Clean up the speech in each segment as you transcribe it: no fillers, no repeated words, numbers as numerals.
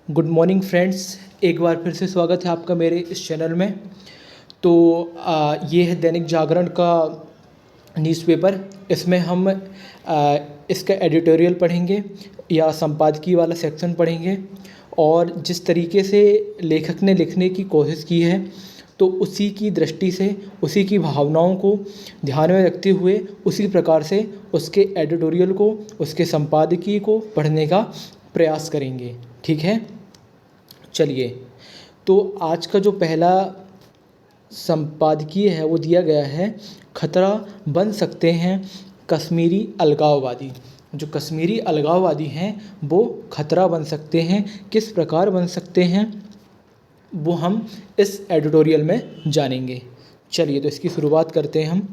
Good morning friends. एक बार फिर से स्वागत है आपका मेरे इस चैनल में। तो ये है दैनिक जागरण का न्यूज़पेपर। इसमें हम इसका एडिटोरियल पढ़ेंगे या संपादकीय वाला सेक्शन पढ़ेंगे, और जिस तरीके से लेखक ने लिखने की कोशिश की है तो उसी की दृष्टि से, उसी की भावनाओं को ध्यान में रखते हुए उसी प्रकार से उसके एडिटोरियल को, उसके संपादकीय को पढ़ने का प्रयास करेंगे। ठीक है, चलिए। तो आज का जो पहला संपादकीय है वो दिया गया है, खतरा बन सकते हैं कश्मीरी अलगाववादी। जो कश्मीरी अलगाववादी हैं वो खतरा बन सकते हैं। किस प्रकार बन सकते हैं वो हम इस एडिटोरियल में जानेंगे। चलिए, तो इसकी शुरुआत करते हैं। हम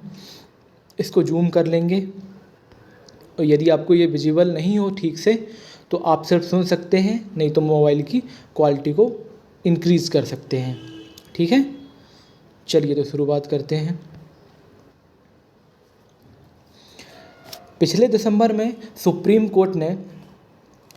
इसको जूम कर लेंगे, और यदि आपको ये विजिबल नहीं हो ठीक से तो आप सिर्फ सुन सकते हैं, नहीं तो मोबाइल की क्वालिटी को इंक्रीज़ कर सकते हैं। ठीक है, चलिए तो शुरुआत करते हैं। पिछले दिसंबर में सुप्रीम कोर्ट ने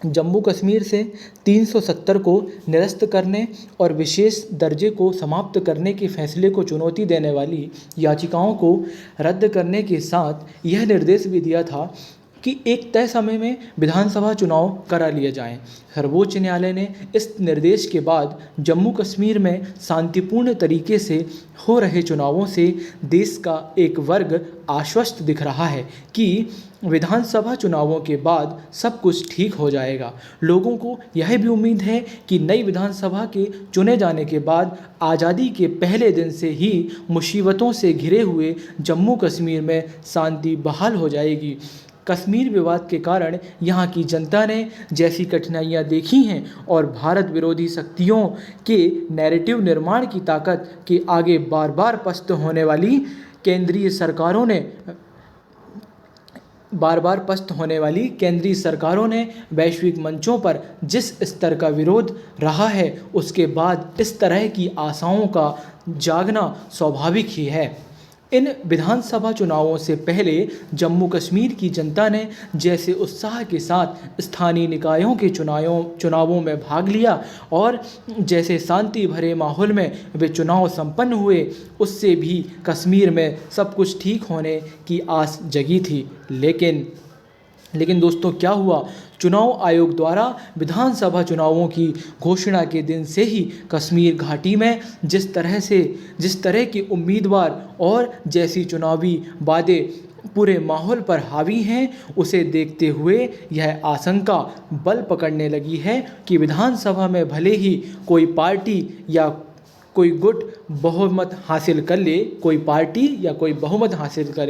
जम्मू कश्मीर से 370 को निरस्त करने और विशेष दर्जे को समाप्त करने के फैसले को चुनौती देने वाली याचिकाओं को रद्द करने के साथ यह निर्देश भी दिया था कि एक तय समय में विधानसभा चुनाव करा लिए जाएं। सर्वोच्च न्यायालय ने इस निर्देश के बाद जम्मू कश्मीर में शांतिपूर्ण तरीके से हो रहे चुनावों से देश का एक वर्ग आश्वस्त दिख रहा है कि विधानसभा चुनावों के बाद सब कुछ ठीक हो जाएगा। लोगों को यह भी उम्मीद है कि नई विधानसभा के चुने जाने के बाद आज़ादी के पहले दिन से ही मुसीबतों से घिरे हुए जम्मू कश्मीर में शांति बहाल हो जाएगी। कश्मीर विवाद के कारण यहाँ की जनता ने जैसी कठिनाइयाँ देखी हैं और भारत विरोधी शक्तियों के नैरेटिव निर्माण की ताकत के आगे बार बार पस्त होने वाली केंद्रीय सरकारों ने वैश्विक मंचों पर जिस स्तर का विरोध रहा है, उसके बाद इस तरह की आशाओं का जागना स्वाभाविक ही है। इन विधानसभा चुनावों से पहले जम्मू कश्मीर की जनता ने जैसे उत्साह के साथ स्थानीय निकायों के चुनावों में भाग लिया और जैसे शांति भरे माहौल में वे चुनाव संपन्न हुए, उससे भी कश्मीर में सब कुछ ठीक होने की आस जगी थी। लेकिन दोस्तों, क्या हुआ? चुनाव आयोग द्वारा विधानसभा चुनावों की घोषणा के दिन से ही कश्मीर घाटी में जिस तरह के उम्मीदवार और जैसी चुनावी वादे पूरे माहौल पर हावी हैं, उसे देखते हुए यह आशंका बल पकड़ने लगी है कि विधानसभा में भले ही कोई पार्टी या कोई गुट बहुमत हासिल कर ले,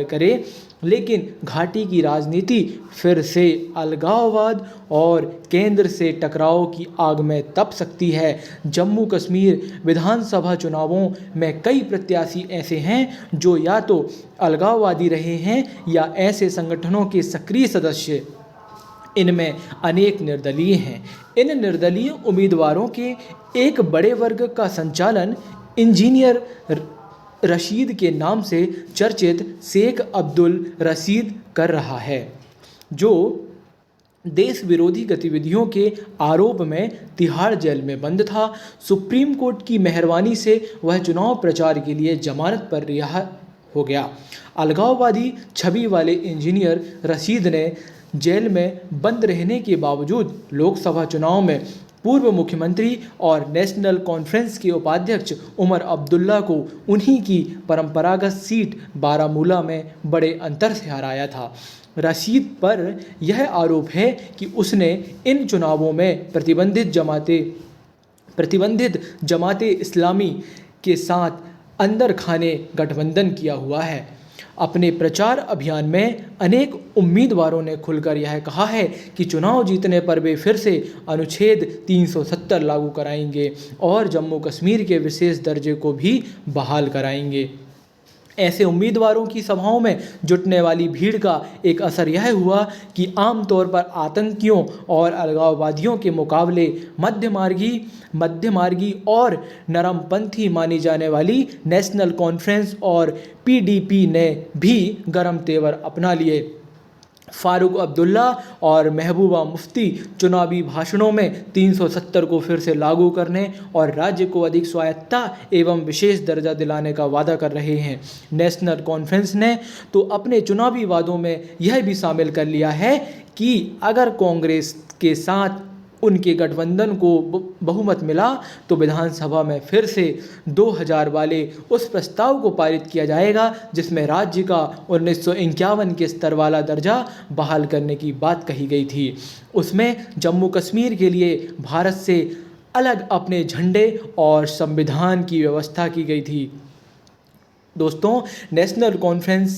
करे, लेकिन घाटी की राजनीति फिर से अलगाववाद और केंद्र से टकराव की आग में तप सकती है। जम्मू कश्मीर विधानसभा चुनावों में कई प्रत्याशी ऐसे हैं जो या तो अलगाववादी रहे हैं या ऐसे संगठनों के सक्रिय सदस्य। इनमें अनेक निर्दलीय हैं। इन निर्दलीय उम्मीदवारों के एक बड़े वर्ग का संचालन इंजीनियर रशीद के नाम से चर्चित शेख अब्दुल रशीद कर रहा है, जो देश विरोधी गतिविधियों के आरोप में तिहाड़ जेल में बंद था। सुप्रीम कोर्ट की मेहरबानी से वह चुनाव प्रचार के लिए जमानत पर रिहा हो गया। अलगाववादी छवि वाले इंजीनियर रशीद ने जेल में बंद रहने के बावजूद लोकसभा चुनाव में पूर्व मुख्यमंत्री और नेशनल कॉन्फ्रेंस के उपाध्यक्ष उमर अब्दुल्ला को उन्हीं की परंपरागत सीट बारामूला में बड़े अंतर से हराया था। रशीद पर यह आरोप है कि उसने इन चुनावों में प्रतिबंधित जमाते इस्लामी के साथ अंदर खाने गठबंधन किया हुआ है। अपने प्रचार अभियान में अनेक उम्मीदवारों ने खुलकर यह कहा है कि चुनाव जीतने पर वे फिर से अनुच्छेद 370 लागू कराएंगे और जम्मू कश्मीर के विशेष दर्जे को भी बहाल कराएंगे। ऐसे उम्मीदवारों की सभाओं में जुटने वाली भीड़ का एक असर यह हुआ कि आमतौर पर आतंकियों और अलगाववादियों के मुकाबले मध्यमार्गी और नरमपंथी मानी जाने वाली नेशनल कॉन्फ्रेंस और पीडीपी ने भी गर्म तेवर अपना लिए। फारूक अब्दुल्ला और महबूबा मुफ्ती चुनावी भाषणों में 370 को फिर से लागू करने और राज्य को अधिक स्वायत्तता एवं विशेष दर्जा दिलाने का वादा कर रहे हैं। नेशनल कॉन्फ्रेंस ने तो अपने चुनावी वादों में यह भी शामिल कर लिया है कि अगर कांग्रेस के साथ उनके गठबंधन को बहुमत मिला तो विधानसभा में फिर से 2000 वाले उस प्रस्ताव को पारित किया जाएगा जिसमें राज्य का 1951 के स्तर वाला दर्जा बहाल करने की बात कही गई थी। उसमें जम्मू कश्मीर के लिए भारत से अलग अपने झंडे और संविधान की व्यवस्था की गई थी। दोस्तों, नेशनल कॉन्फ्रेंस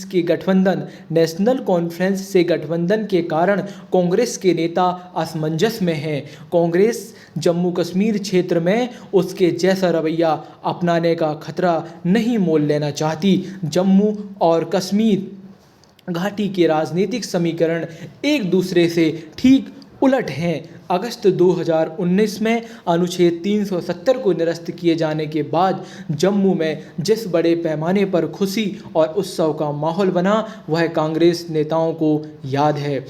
से गठबंधन के कारण कांग्रेस के नेता असमंजस में हैं। कांग्रेस जम्मू कश्मीर क्षेत्र में उसके जैसा रवैया अपनाने का खतरा नहीं मोल लेना चाहती। जम्मू और कश्मीर घाटी के राजनीतिक समीकरण एक दूसरे से ठीक उलट हैं। अगस्त 2019 में अनुच्छेद 370 को निरस्त किए जाने के बाद जम्मू में जिस बड़े पैमाने पर खुशी और उत्सव का माहौल बना वह कांग्रेस नेताओं को याद है।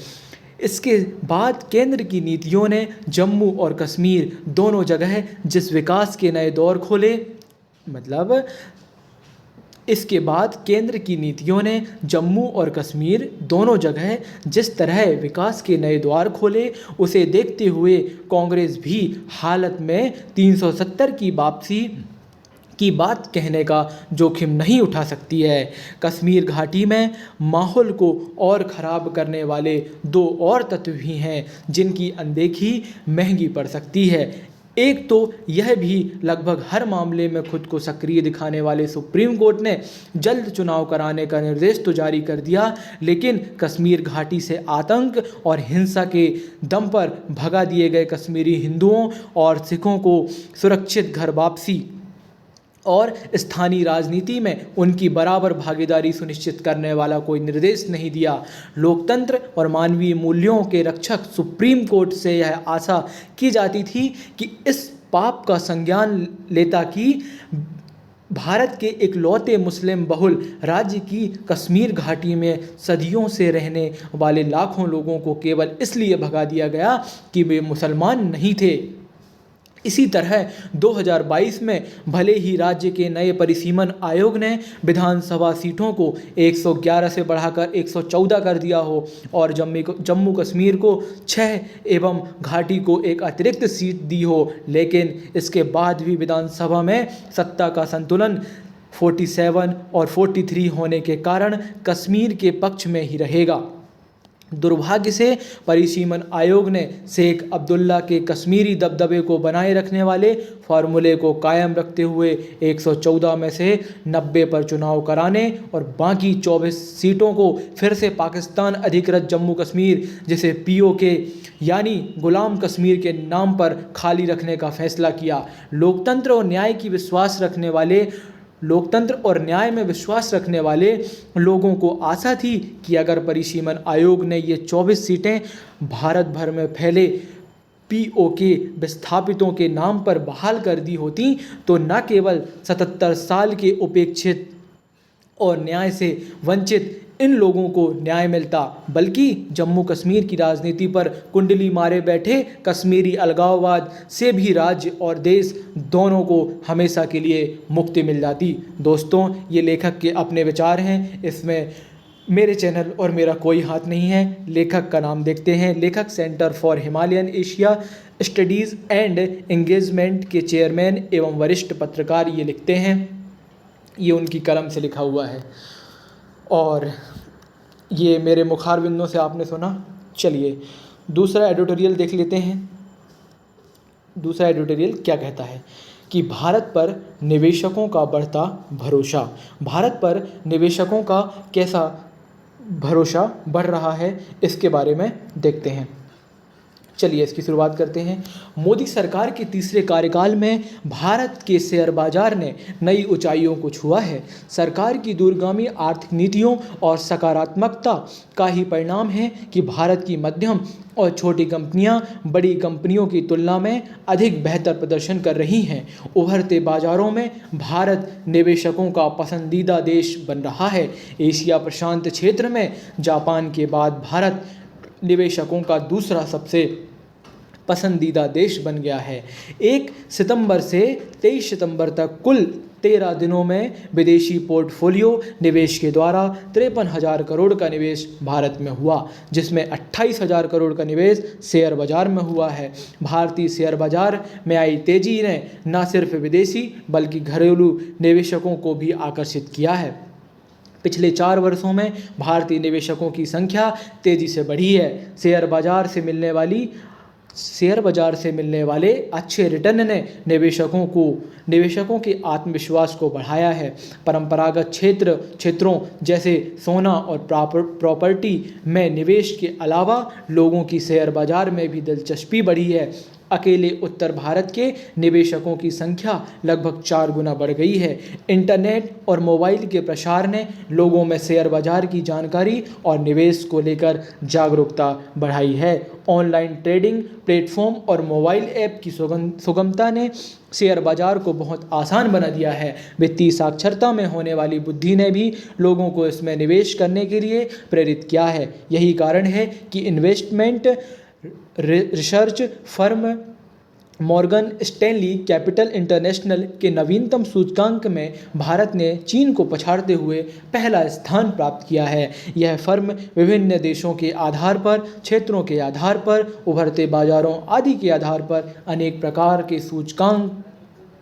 इसके बाद केंद्र की नीतियों ने जम्मू और कश्मीर दोनों जगह जिस विकास के नए दौर खोले इसके बाद केंद्र की नीतियों ने जम्मू और कश्मीर दोनों जगह जिस तरह विकास के नए द्वार खोले उसे देखते हुए कांग्रेस भी हालत में 370 की वापसी की बात कहने का जोखिम नहीं उठा सकती है। कश्मीर घाटी में माहौल को और ख़राब करने वाले दो और तत्व भी हैं जिनकी अनदेखी महंगी पड़ सकती है। एक तो यह भी लगभग हर मामले में खुद को सक्रिय दिखाने वाले सुप्रीम कोर्ट ने जल्द चुनाव कराने का निर्देश तो जारी कर दिया, लेकिन कश्मीर घाटी से आतंक और हिंसा के दम पर भगा दिए गए कश्मीरी हिंदुओं और सिखों को सुरक्षित घर वापसी और स्थानीय राजनीति में उनकी बराबर भागीदारी सुनिश्चित करने वाला कोई निर्देश नहीं दिया। लोकतंत्र और मानवीय मूल्यों के रक्षक सुप्रीम कोर्ट से यह आशा की जाती थी कि इस पाप का संज्ञान लेता कि भारत के इकलौते मुस्लिम बहुल राज्य की कश्मीर घाटी में सदियों से रहने वाले लाखों लोगों को केवल इसलिए भगा दिया गया कि वे मुसलमान नहीं थे। इसी तरह 2022 में भले ही राज्य के नए परिसीमन आयोग ने विधानसभा सीटों को 111 से बढ़ाकर 114 कर दिया हो और जम्मू कश्मीर को 6 एवं घाटी को एक अतिरिक्त सीट दी हो, लेकिन इसके बाद भी विधानसभा में सत्ता का संतुलन 47 और 43 होने के कारण कश्मीर के पक्ष में ही रहेगा। दुर्भाग्य से परिसीमन आयोग ने शेख अब्दुल्ला के कश्मीरी दबदबे को बनाए रखने वाले फार्मूले को कायम रखते हुए 114 में से 90 पर चुनाव कराने और बाकी 24 सीटों को फिर से पाकिस्तान अधिकृत जम्मू कश्मीर जिसे POK यानी गुलाम कश्मीर के नाम पर खाली रखने का फैसला किया। लोकतंत्र और न्याय में विश्वास रखने वाले लोगों को आशा थी कि अगर परिसीमन आयोग ने ये 24 सीटें भारत भर में फैले POK विस्थापितों के नाम पर बहाल कर दी होती तो न केवल 77 साल के उपेक्षित और न्याय से वंचित इन लोगों को न्याय मिलता, बल्कि जम्मू कश्मीर की राजनीति पर कुंडली मारे बैठे कश्मीरी अलगाववाद से भी राज्य और देश दोनों को हमेशा के लिए मुक्ति मिल जाती। दोस्तों, ये लेखक के अपने विचार हैं, इसमें मेरे चैनल और मेरा कोई हाथ नहीं है। लेखक का नाम देखते हैं। लेखक centre for Himalayan Asia studies and engagement के चेयरमैन एवं वरिष्ठ पत्रकार ये लिखते हैं। ये उनकी कलम से लिखा हुआ है और ये मेरे मुखारबिंदों से आपने सुना। चलिए दूसरा एडिटोरियल देख लेते हैं। दूसरा एडिटोरियल क्या कहता है कि भारत पर निवेशकों का बढ़ता भरोसा। भारत पर निवेशकों का कैसा भरोसा बढ़ रहा है, इसके बारे में देखते हैं। चलिए इसकी शुरुआत करते हैं। मोदी सरकार के तीसरे कार्यकाल में भारत के शेयर बाजार ने नई ऊंचाइयों को छुआ है। सरकार की दूरगामी आर्थिक नीतियों और सकारात्मकता का ही परिणाम है कि भारत की मध्यम और छोटी कंपनियां बड़ी कंपनियों की तुलना में अधिक बेहतर प्रदर्शन कर रही हैं। उभरते बाजारों में भारत निवेशकों का पसंदीदा देश बन रहा है। एशिया प्रशांत क्षेत्र में जापान के बाद भारत निवेशकों का दूसरा सबसे पसंदीदा देश बन गया है। 1 सितंबर से 23 सितंबर तक कुल 13 दिनों में विदेशी पोर्टफोलियो निवेश के द्वारा 53,000 करोड़ का निवेश भारत में हुआ, जिसमें 28,000 करोड़ का निवेश शेयर बाजार में हुआ है। भारतीय शेयर बाजार में आई तेजी ने न सिर्फ विदेशी बल्कि घरेलू निवेशकों को भी आकर्षित किया है। पिछले 4 वर्षों में भारतीय निवेशकों की संख्या तेजी से बढ़ी है। शेयर बाजार से मिलने वाले अच्छे रिटर्न ने निवेशकों के आत्मविश्वास को बढ़ाया है। परंपरागत क्षेत्रों जैसे सोना और प्रॉपर्टी में निवेश के अलावा लोगों की शेयर बाजार में भी दिलचस्पी बढ़ी है। अकेले उत्तर भारत के निवेशकों की संख्या लगभग 4 गुना बढ़ गई है। इंटरनेट और मोबाइल के प्रसार ने लोगों में शेयर बाजार की जानकारी और निवेश को लेकर जागरूकता बढ़ाई है। ऑनलाइन ट्रेडिंग प्लेटफॉर्म और मोबाइल ऐप की सुगमता ने शेयर बाजार को बहुत आसान बना दिया है। वित्तीय साक्षरता में होने वाली वृद्धि ने भी लोगों को इसमें निवेश करने के लिए प्रेरित किया है। यही कारण है कि investment research firm Morgan Stanley capital international के नवीनतम सूचकांक में भारत ने चीन को पछाड़ते हुए पहला स्थान प्राप्त किया है। यह फर्म विभिन्न देशों के आधार पर, क्षेत्रों के आधार पर, उभरते बाजारों आदि के आधार पर अनेक प्रकार के सूचकांक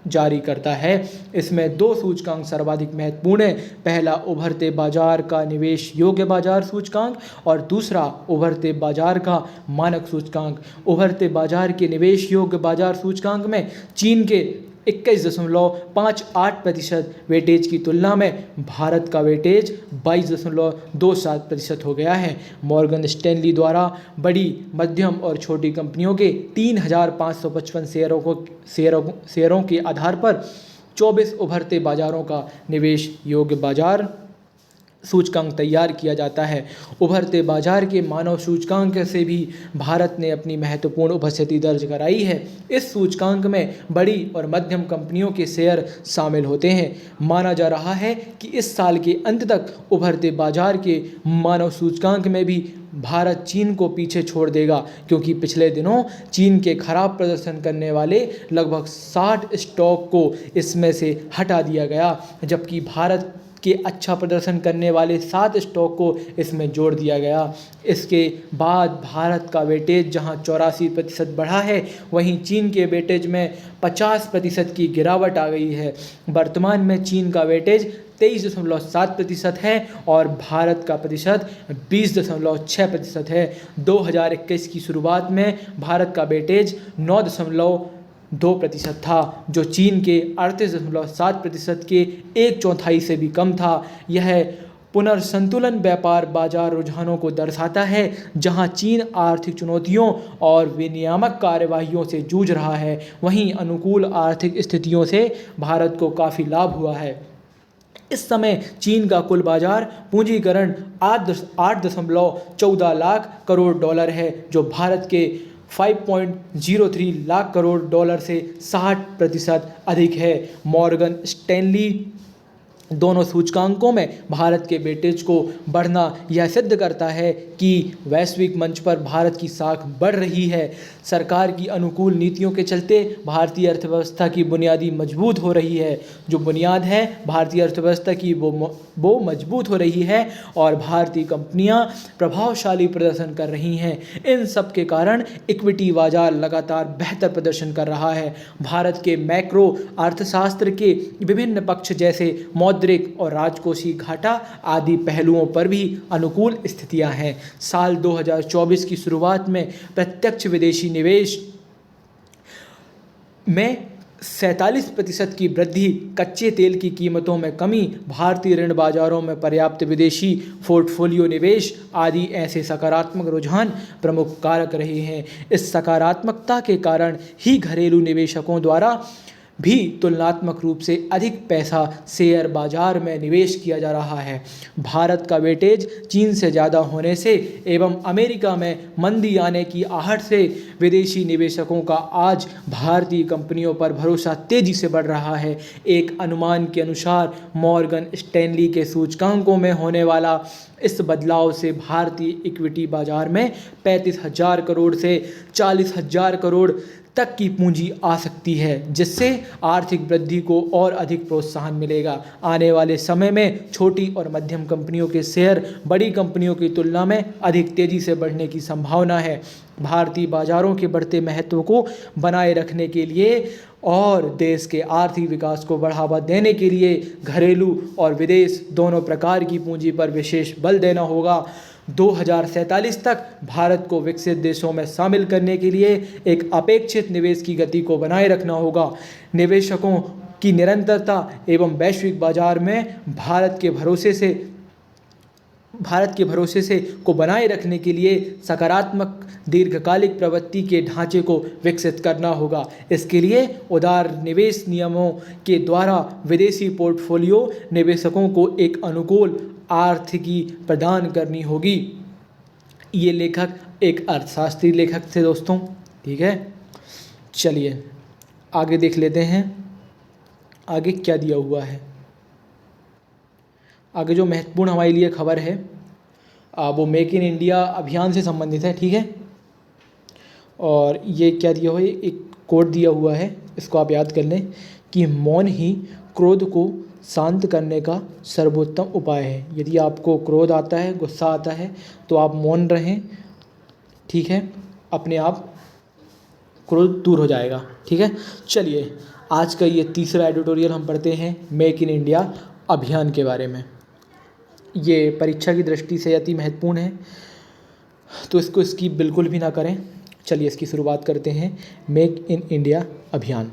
जारी करता है। इसमें 2 सूचकांक सर्वाधिक महत्वपूर्ण है। पहला उभरते बाजार का निवेश योग्य बाजार सूचकांक और दूसरा उभरते बाजार का मानक सूचकांक। उभरते बाजार के निवेश योग्य बाजार सूचकांक में चीन के 21.58% वेटेज की तुलना में भारत का वेटेज 22.27% हो गया है। मॉर्गन स्टैनली द्वारा बड़ी, मध्यम और छोटी कंपनियों के 3,555 शेयरों के आधार पर 24 उभरते बाजारों का निवेश योग्य बाजार सूचकांक तैयार किया जाता है। उभरते बाजार के मानव सूचकांक से भी भारत ने अपनी महत्वपूर्ण उपस्थिति दर्ज कराई है। इस सूचकांक में बड़ी और मध्यम कंपनियों के शेयर शामिल होते हैं। माना जा रहा है कि इस साल के अंत तक उभरते बाजार के मानव सूचकांक में भी भारत चीन को पीछे छोड़ देगा, क्योंकि पिछले दिनों चीन के खराब प्रदर्शन करने वाले लगभग 60 स्टॉक को इसमें से हटा दिया गया, जबकि भारत के अच्छा प्रदर्शन करने वाले 7 स्टॉक को इसमें जोड़ दिया गया। इसके बाद भारत का वेटेज जहां 84% बढ़ा है, वहीं चीन के वेटेज में 50% की गिरावट आ गई है। वर्तमान में चीन का वेटेज 23.7% है और भारत का प्रतिशत 20.6% है। 2021 की शुरुआत में भारत का वेटेज 9.2% था, जो चीन के 38.7% के 1/4 से भी कम था। यह पुनर्संतुलन व्यापार बाजार रुझानों को दर्शाता है, जहां चीन आर्थिक चुनौतियों और विनियामक कार्यवाहियों से जूझ रहा है, वहीं अनुकूल आर्थिक स्थितियों से भारत को काफ़ी लाभ हुआ है। इस समय चीन का कुल बाजार पूंजीकरण 8.14 लाख करोड़ डॉलर है, जो भारत के 5.03 लाख करोड़ डॉलर से 60% अधिक है। मॉर्गन स्टैनली दोनों सूचकांकों में भारत के वेटेज को बढ़ना यह सिद्ध करता है कि वैश्विक मंच पर भारत की साख बढ़ रही है। सरकार की अनुकूल नीतियों के चलते भारतीय अर्थव्यवस्था की बुनियादी मजबूत हो रही है। जो बुनियाद है भारतीय अर्थव्यवस्था की वो मजबूत हो रही है और भारतीय कंपनियां प्रभावशाली प्रदर्शन कर रही हैं। इन सब के कारण इक्विटी बाजार लगातार बेहतर प्रदर्शन कर रहा है। भारत के मैक्रो अर्थशास्त्र के विभिन्न पक्ष जैसे मौद्रिक और राजकोषीय घाटा आदि पहलुओं पर भी अनुकूल स्थितियां हैं। साल 2024 की शुरुआत में प्रत्यक्ष विदेशी निवेश में 47% की वृद्धि, कच्चे तेल की कीमतों में कमी, भारतीय ऋण बाजारों में पर्याप्त विदेशी पोर्टफोलियो निवेश आदि ऐसे सकारात्मक रुझान प्रमुख कारक रहे हैं। इस सकारात्मकता के कारण ही घरेलू निवेशकों द्वारा भी तुलनात्मक रूप से अधिक पैसा शेयर बाजार में निवेश किया जा रहा है। भारत का वेटेज चीन से ज़्यादा होने से एवं अमेरिका में मंदी आने की आहट से विदेशी निवेशकों का आज भारतीय कंपनियों पर भरोसा तेजी से बढ़ रहा है। एक अनुमान के अनुसार मॉर्गन स्टैनली के सूचकांकों में होने वाला इस बदलाव से भारतीय इक्विटी बाजार में 35,000 करोड़ से 40,000 करोड़ तक की पूंजी आ सकती है, जिससे आर्थिक वृद्धि को और अधिक प्रोत्साहन मिलेगा। आने वाले समय में छोटी और मध्यम कंपनियों के शेयर बड़ी कंपनियों की तुलना में अधिक तेजी से बढ़ने की संभावना है। भारतीय बाजारों के बढ़ते महत्व को बनाए रखने के लिए और देश के आर्थिक विकास को बढ़ावा देने के लिए घरेलू और विदेश दोनों प्रकार की पूंजी पर विशेष बल देना होगा। 2047 तक भारत को विकसित देशों में शामिल करने के लिए एक अपेक्षित निवेश की गति को बनाए रखना होगा। निवेशकों की निरंतरता एवं वैश्विक बाजार में भारत के भरोसे से को बनाए रखने के लिए सकारात्मक दीर्घकालिक प्रवृत्ति के ढांचे को विकसित करना होगा। इसके लिए उदार निवेश नियमों के द्वारा विदेशी पोर्टफोलियो निवेशकों को एक अनुकूल आर्थिकी प्रदान करनी होगी। ये लेखक एक अर्थशास्त्री लेखक थे दोस्तों, ठीक है। चलिए आगे देख लेते हैं आगे क्या दिया हुआ है। आगे जो महत्वपूर्ण हमारे लिए खबर है वो मेक इन इंडिया अभियान से संबंधित है, ठीक है। और ये क्या दिया हुआ है, एक कोड दिया हुआ है, इसको आप याद कर लें कि मौन ही क्रोध को शांत करने का सर्वोत्तम उपाय है। यदि आपको क्रोध आता है, गुस्सा आता है, तो आप मौन रहें, ठीक है, अपने आप क्रोध दूर हो जाएगा, ठीक है। चलिए आज का ये तीसरा एडिटोरियल हम पढ़ते हैं मेक इन इंडिया अभियान के बारे में। ये परीक्षा की दृष्टि से अति महत्वपूर्ण है, तो इसको स्किप बिल्कुल भी ना करें। चलिए इसकी शुरुआत करते हैं। मेक इन इंडिया अभियान।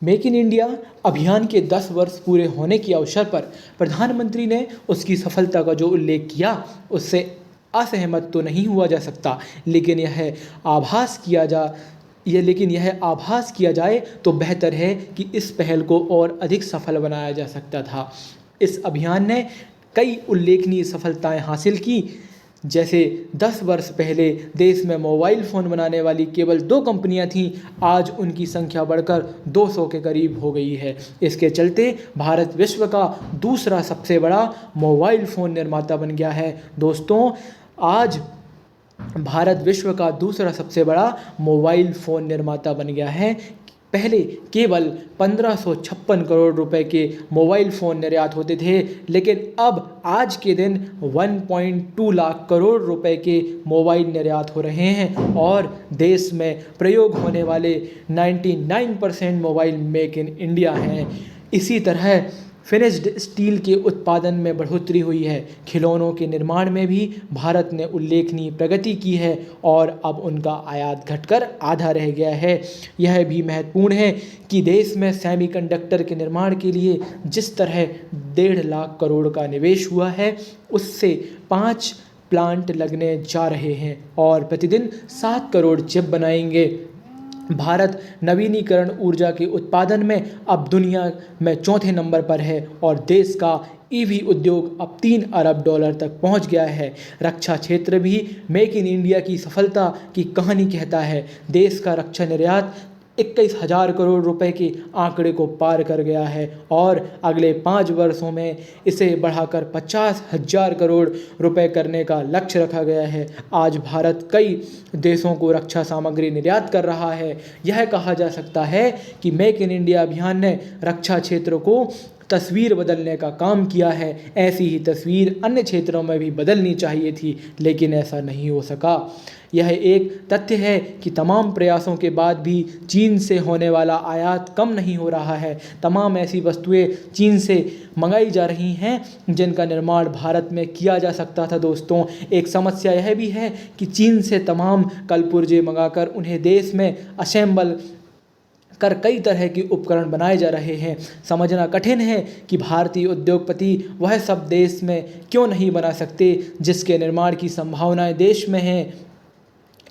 मेक इन इंडिया अभियान के 10 वर्ष पूरे होने के अवसर पर प्रधानमंत्री ने उसकी सफलता का जो उल्लेख किया उससे असहमत तो नहीं हुआ जा सकता, लेकिन यह आभास किया जाए तो बेहतर है कि इस पहल को और अधिक सफल बनाया जा सकता था। इस अभियान ने कई उल्लेखनीय सफलताएं हासिल की, जैसे 10 वर्ष पहले देश में मोबाइल फ़ोन बनाने वाली केवल 2 कंपनियां थीं, आज उनकी संख्या बढ़कर 200 के करीब हो गई है। इसके चलते भारत विश्व का दूसरा सबसे बड़ा मोबाइल फ़ोन निर्माता बन गया है। दोस्तों, आज भारत विश्व का दूसरा सबसे बड़ा मोबाइल फ़ोन निर्माता बन गया है। पहले केवल 1556 करोड़ रुपए के मोबाइल फ़ोन निर्यात होते थे, लेकिन अब आज के दिन 1.2 लाख करोड़ रुपए के मोबाइल निर्यात हो रहे हैं और देश में प्रयोग होने वाले 99% मोबाइल मेक इन इंडिया हैं। इसी तरह फिनिश्ड स्टील के उत्पादन में बढ़ोतरी हुई है। खिलौनों के निर्माण में भी भारत ने उल्लेखनीय प्रगति की है और अब उनका आयात घटकर आधा रह गया है। यह भी महत्वपूर्ण है कि देश में सेमीकंडक्टर के निर्माण के लिए जिस तरह 1.5 लाख करोड़ का निवेश हुआ है, उससे 5 प्लांट लगने जा रहे हैं और प्रतिदिन 7 करोड़ चिप बनाएंगे। भारत नवीनीकरण ऊर्जा के उत्पादन में अब दुनिया में 4थे नंबर पर है और देश का ईवी उद्योग अब $3 अरब तक पहुंच गया है। रक्षा क्षेत्र भी मेक इन इंडिया की सफलता की कहानी कहता है। देश का रक्षा निर्यात 21,000 करोड़ रुपए के आंकड़े को पार कर गया है और अगले 5 वर्षों में इसे बढ़ाकर 50,000 करोड़ रुपए करने का लक्ष्य रखा गया है। आज भारत कई देशों को रक्षा सामग्री निर्यात कर रहा है। यह कहा जा सकता है कि मेक इन इंडिया अभियान ने रक्षा क्षेत्र को तस्वीर बदलने का काम किया है। ऐसी ही तस्वीर अन्य क्षेत्रों में भी बदलनी चाहिए थी, लेकिन ऐसा नहीं हो सका। यह एक तथ्य है कि तमाम प्रयासों के बाद भी चीन से होने वाला आयात कम नहीं हो रहा है। तमाम ऐसी वस्तुएं चीन से मंगाई जा रही हैं जिनका निर्माण भारत में किया जा सकता था। दोस्तों, एक समस्या यह भी है कि चीन से तमाम कलपुर्जे मंगाकर उन्हें देश में असेंबल कर कई तरह के उपकरण बनाए जा रहे हैं। समझना कठिन है कि भारतीय उद्योगपति वह सब देश में क्यों नहीं बना सकते जिसके निर्माण की संभावनाएं देश में हैं।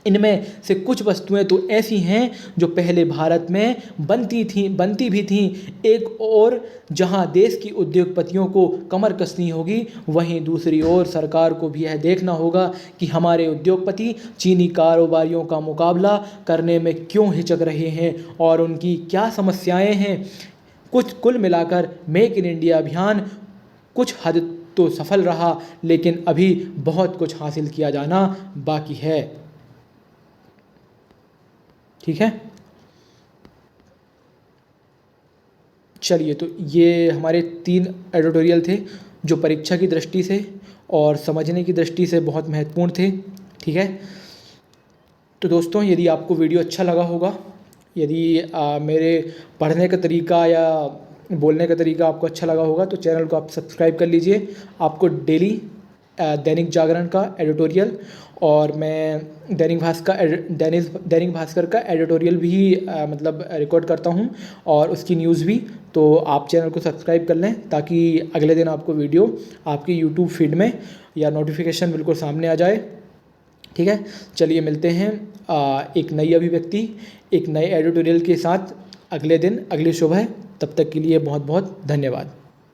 इनमें से कुछ वस्तुएं तो ऐसी हैं जो पहले भारत में बनती भी थीं। एक और जहां देश की उद्योगपतियों को कमर कसनी होगी, वहीं दूसरी ओर सरकार को भी यह देखना होगा कि हमारे उद्योगपति चीनी कारोबारियों का मुकाबला करने में क्यों हिचक रहे हैं और उनकी क्या समस्याएं हैं। कुल मिलाकर मेक इन इंडिया अभियान कुछ हद तो सफल रहा, लेकिन अभी बहुत कुछ हासिल किया जाना बाकी है। ठीक है, चलिए, तो ये हमारे 3 एडिटोरियल थे जो परीक्षा की दृष्टि से और समझने की दृष्टि से बहुत महत्वपूर्ण थे। ठीक है, तो दोस्तों, यदि आपको वीडियो अच्छा लगा होगा, यदि मेरे पढ़ने का तरीका या बोलने का तरीका आपको अच्छा लगा होगा, तो चैनल को आप सब्सक्राइब कर लीजिए। आपको डेली दैनिक जागरण का एडिटोरियल और मैं दैनिक भास्कर का एडिटोरियल भी मतलब रिकॉर्ड करता हूं और उसकी न्यूज़ भी। तो आप चैनल को सब्सक्राइब कर लें ताकि अगले दिन आपको वीडियो आपकी यूट्यूब फीड में या नोटिफिकेशन बिल्कुल सामने आ जाए। ठीक है, चलिए मिलते हैं एक नई अभिव्यक्ति, एक नए एडिटोरियल के साथ अगले दिन, अगली सुबह। तब तक के लिए बहुत बहुत धन्यवाद।